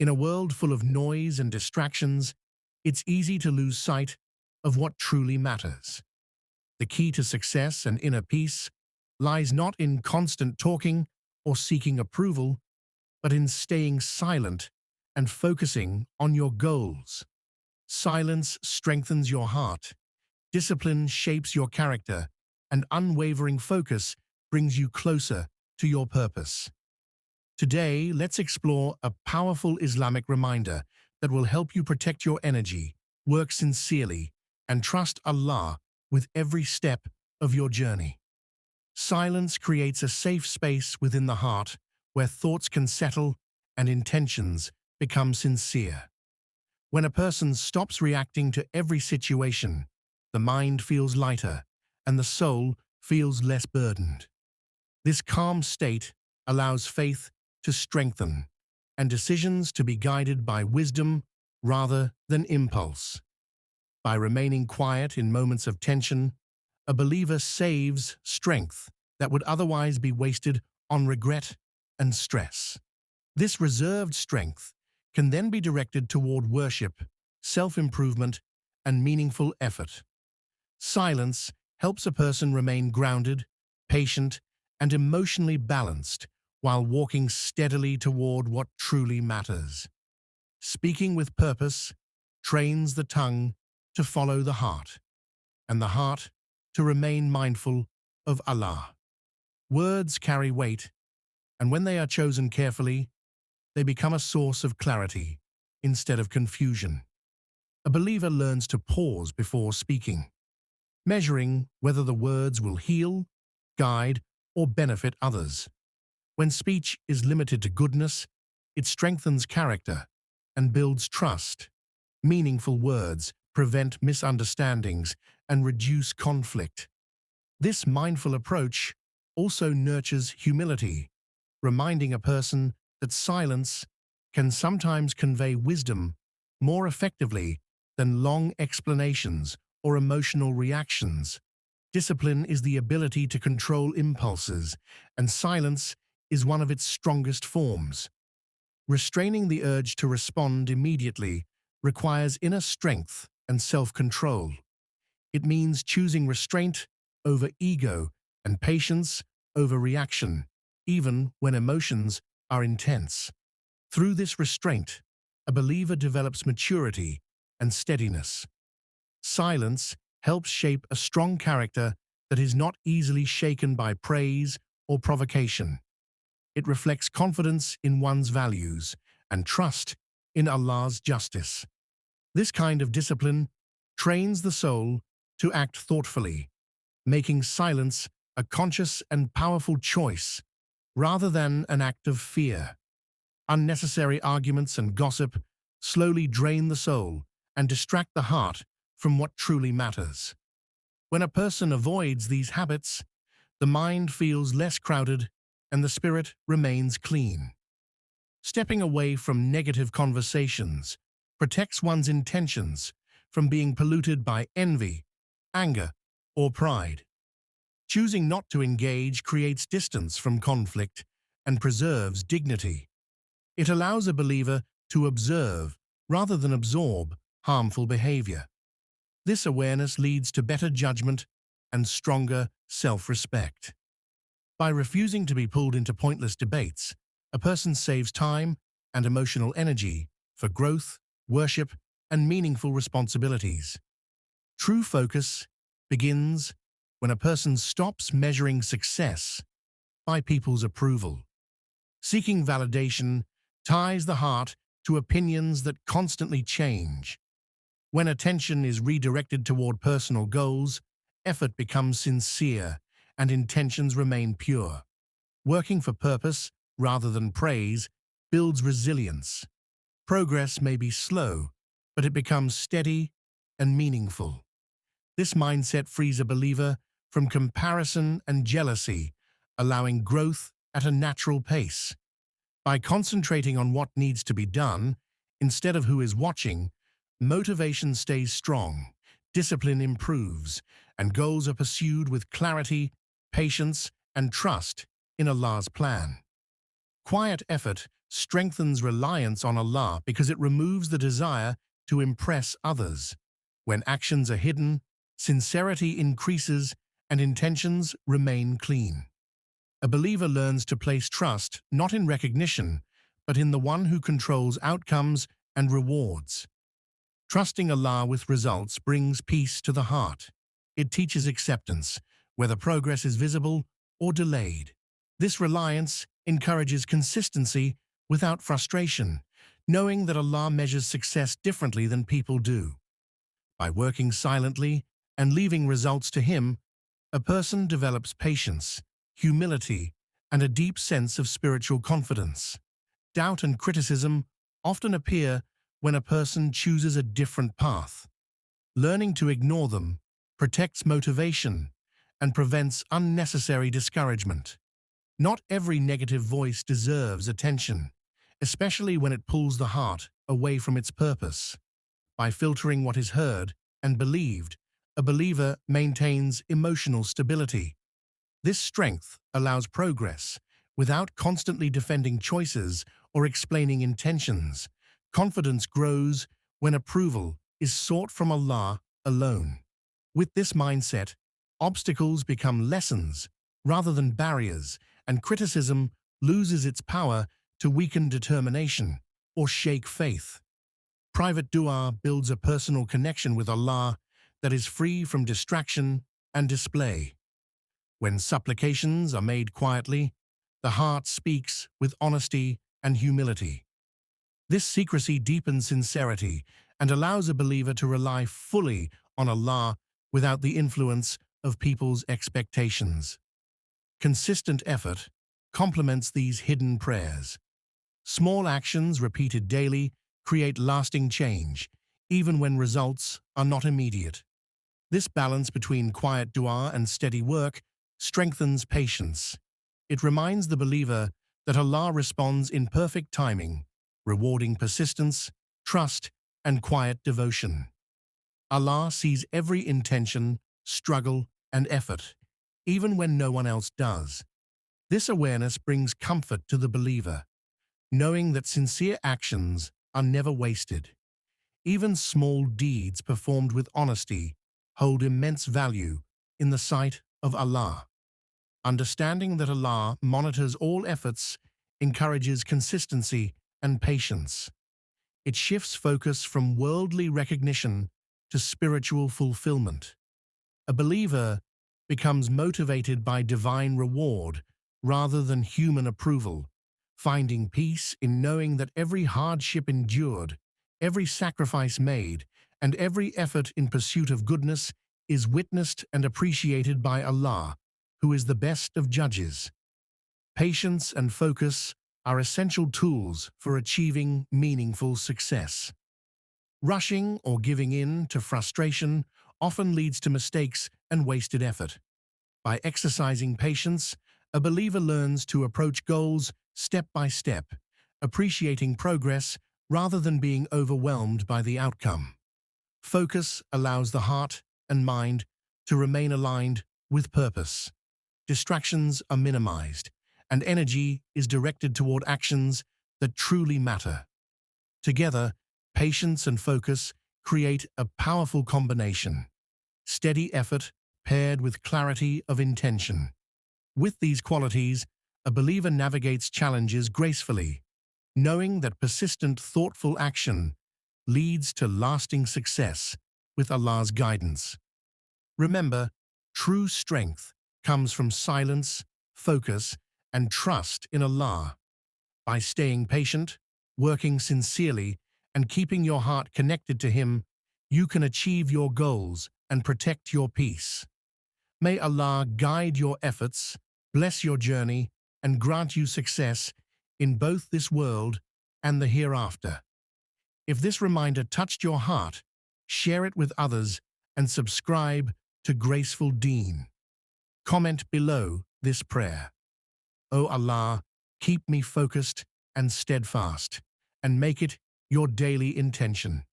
In a world full of noise and distractions, it's easy to lose sight of what truly matters. The key to success and inner peace lies not in constant talking or seeking approval, but in staying silent and focusing on your goals. Silence strengthens your heart, discipline shapes your character, and unwavering focus brings you closer to your purpose. Today, let's explore a powerful Islamic reminder that will help you protect your energy, work sincerely, and trust Allah with every step of your journey. Silence creates a safe space within the heart where thoughts can settle and intentions become sincere. When a person stops reacting to every situation, the mind feels lighter and the soul feels less burdened. This calm state allows faith to strengthen and decisions to be guided by wisdom rather than impulse. By remaining quiet in moments of tension, a believer saves strength that would otherwise be wasted on regret and stress. This reserved strength can then be directed toward worship, self-improvement, and meaningful effort. Silence helps a person remain grounded, patient, and emotionally balanced while walking steadily toward what truly matters. Speaking with purpose trains the tongue to follow the heart, and the heart to remain mindful of Allah. Words carry weight, and when they are chosen carefully, they become a source of clarity instead of confusion. A believer learns to pause before speaking, measuring whether the words will heal, guide, or benefit others. When speech is limited to goodness, it strengthens character and builds trust. Meaningful words prevent misunderstandings and reduce conflict. This mindful approach also nurtures humility, reminding a person that silence can sometimes convey wisdom more effectively than long explanations or emotional reactions. Discipline is the ability to control impulses, and silence is one of its strongest forms. Restraining the urge to respond immediately requires inner strength and self-control. It means choosing restraint over ego and patience over reaction, even when emotions are intense. Through this restraint, a believer develops maturity and steadiness. Silence helps shape a strong character that is not easily shaken by praise or provocation. It reflects confidence in one's values and trust in Allah's justice. This kind of discipline trains the soul to act thoughtfully, making silence a conscious and powerful choice rather than an act of fear. Unnecessary arguments and gossip slowly drain the soul and distract the heart from what truly matters. When a person avoids these habits, the mind feels less crowded and the spirit remains clean. Stepping away from negative conversations protects one's intentions from being polluted by envy, anger, or pride. Choosing not to engage creates distance from conflict and preserves dignity. It allows a believer to observe rather than absorb harmful behavior. This awareness leads to better judgment and stronger self-respect. By refusing to be pulled into pointless debates, a person saves time and emotional energy for growth, worship, and meaningful responsibilities. True focus begins when a person stops measuring success by people's approval. Seeking validation ties the heart to opinions that constantly change. When attention is redirected toward personal goals, effort becomes sincere and intentions remain pure. Working for purpose rather than praise builds resilience. Progress may be slow, but it becomes steady and meaningful. This mindset frees a believer from comparison and jealousy, allowing growth at a natural pace. By concentrating on what needs to be done, instead of who is watching, motivation stays strong, discipline improves, and goals are pursued with clarity, patience, and trust in Allah's plan. Quiet effort strengthens reliance on Allah because it removes the desire to impress others. When actions are hidden, sincerity increases and intentions remain clean. A believer learns to place trust not in recognition, but in the one who controls outcomes and rewards. Trusting Allah with results brings peace to the heart. It teaches acceptance, whether progress is visible or delayed. This reliance encourages consistency without frustration, knowing that Allah measures success differently than people do. By working silently and leaving results to Him, a person develops patience, humility, and a deep sense of spiritual confidence. Doubt and criticism often appear when a person chooses a different path. Learning to ignore them protects motivation and prevents unnecessary discouragement. Not every negative voice deserves attention, especially when it pulls the heart away from its purpose. By filtering what is heard and believed, a believer maintains emotional stability. This strength allows progress without constantly defending choices or explaining intentions. Confidence grows when approval is sought from Allah alone. With this mindset, obstacles become lessons rather than barriers, and criticism loses its power to weaken determination or shake faith. Private dua builds a personal connection with Allah that is free from distraction and display. When supplications are made quietly, the heart speaks with honesty and humility. This secrecy deepens sincerity and allows a believer to rely fully on Allah without the influence of people's expectations. Consistent effort complements these hidden prayers. Small actions repeated daily create lasting change, even when results are not immediate. This balance between quiet dua and steady work strengthens patience. It reminds the believer that Allah responds in perfect timing, rewarding persistence, trust, and quiet devotion. Allah sees every intention, struggle, and effort, even when no one else does. This awareness brings comfort to the believer, knowing that sincere actions are never wasted. Even small deeds performed with honesty hold immense value in the sight of Allah. Understanding that Allah monitors all efforts encourages consistency and patience. It shifts focus from worldly recognition to spiritual fulfillment. A believer becomes motivated by divine reward rather than human approval, finding peace in knowing that every hardship endured, every sacrifice made, and every effort in pursuit of goodness is witnessed and appreciated by Allah, who is the best of judges. Patience and focus are essential tools for achieving meaningful success. Rushing or giving in to frustration often leads to mistakes and wasted effort. By exercising patience, a believer learns to approach goals step by step, appreciating progress rather than being overwhelmed by the outcome. Focus allows the heart and mind to remain aligned with purpose. Distractions are minimized, and energy is directed toward actions that truly matter. Together, patience and focus create a powerful combination. Steady effort paired with clarity of intention. With these qualities, a believer navigates challenges gracefully, knowing that persistent, thoughtful action leads to lasting success with Allah's guidance. Remember, true strength comes from silence, focus, and trust in Allah. By staying patient, working sincerely, and keeping your heart connected to Him, you can achieve your goals and protect your peace. May Allah guide your efforts, bless your journey, and grant you success in both this world and the hereafter. If this reminder touched your heart, share it with others and subscribe to Graceful Deen. Comment below this prayer. O Allah, keep me focused and steadfast, and make it your daily intention.